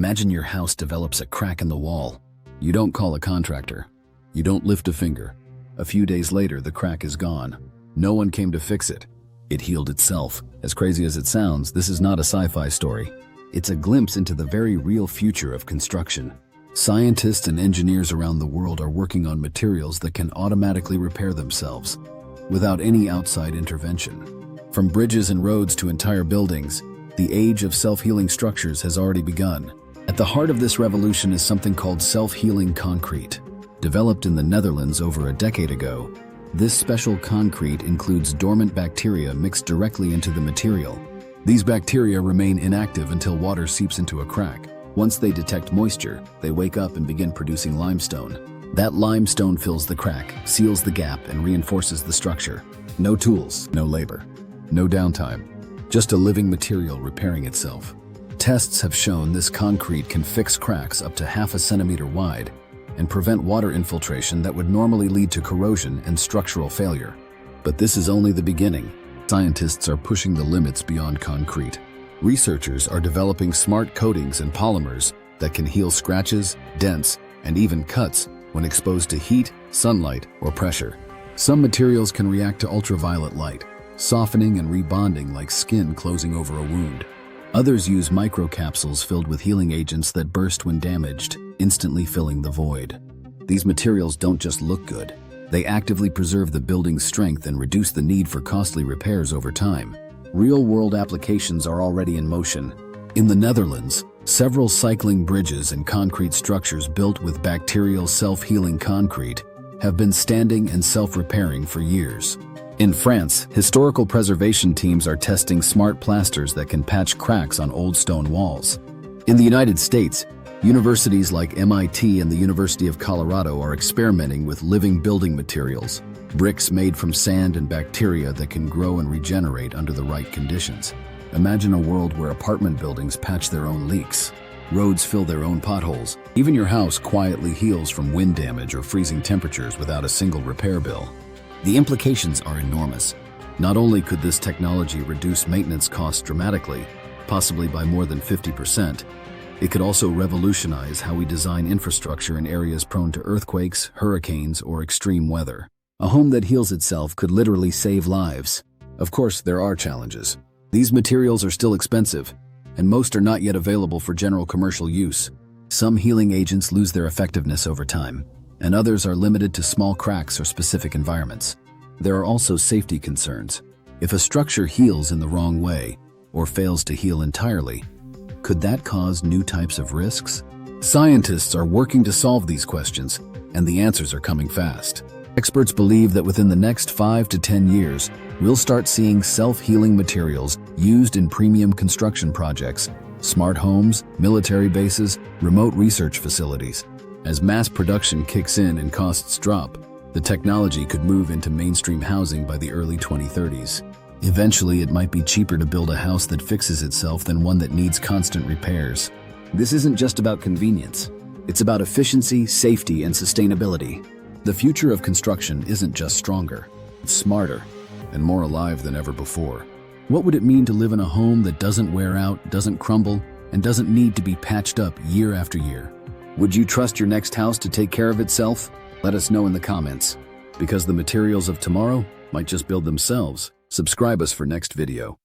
Imagine your house develops a crack in the wall. You don't call a contractor. You don't lift a finger. A few days later, the crack is gone. No one came to fix it. It healed itself. As crazy as it sounds, this is not a sci-fi story. It's a glimpse into the very real future of construction. Scientists and engineers around the world are working on materials that can automatically repair themselves without any outside intervention. From bridges and roads to entire buildings, the age of self-healing structures has already begun. At the heart of this revolution is something called self-healing concrete. Developed in the Netherlands over a decade ago, this special concrete includes dormant bacteria mixed directly into the material. These bacteria remain inactive until water seeps into a crack. Once they detect moisture, they wake up and begin producing limestone. That limestone fills the crack, seals the gap, and reinforces the structure. No tools, no labor, no downtime. Just a living material repairing itself. Tests have shown this concrete can fix cracks up to half a centimeter wide and prevent water infiltration that would normally lead to corrosion and structural failure. But this is only the beginning. Scientists are pushing the limits beyond concrete. Researchers are developing smart coatings and polymers that can heal scratches, dents, and even cuts when exposed to heat, sunlight, or pressure. Some materials can react to ultraviolet light, softening and rebonding like skin closing over a wound. Others use microcapsules filled with healing agents that burst when damaged, instantly filling the void. These materials don't just look good. They actively preserve the building's strength and reduce the need for costly repairs over time. Real-world applications are already in motion. In the Netherlands, several cycling bridges and concrete structures built with bacterial self-healing concrete have been standing and self-repairing for years. In France, historical preservation teams are testing smart plasters that can patch cracks on old stone walls. In the United States, universities like MIT and the University of Colorado are experimenting with living building materials, bricks made from sand and bacteria that can grow and regenerate under the right conditions. Imagine a world where apartment buildings patch their own leaks, roads fill their own potholes, even your house quietly heals from wind damage or freezing temperatures without a single repair bill. The implications are enormous. Not only could this technology reduce maintenance costs dramatically, possibly by more than 50%, it could also revolutionize how we design infrastructure in areas prone to earthquakes, hurricanes, or extreme weather. A home that heals itself could literally save lives. Of course, there are challenges. These materials are still expensive, and most are not yet available for general commercial use. Some healing agents lose their effectiveness over time, and others are limited to small cracks or specific environments. There are also safety concerns. If a structure heals in the wrong way, or fails to heal entirely, could that cause new types of risks? Scientists are working to solve these questions, and the answers are coming fast. Experts believe that within the next 5 to 10 years, we'll start seeing self-healing materials used in premium construction projects, smart homes, military bases, remote research facilities. As mass production kicks in and costs drop, the technology could move into mainstream housing by the early 2030s. Eventually, it might be cheaper to build a house that fixes itself than one that needs constant repairs. This isn't just about convenience. It's about efficiency, safety, and sustainability. The future of construction isn't just stronger, it's smarter and more alive than ever before. What would it mean to live in a home that doesn't wear out, doesn't crumble, and doesn't need to be patched up year after year? Would you trust your next house to take care of itself? Let us know in the comments. Because the materials of tomorrow might just build themselves. Subscribe us for next video.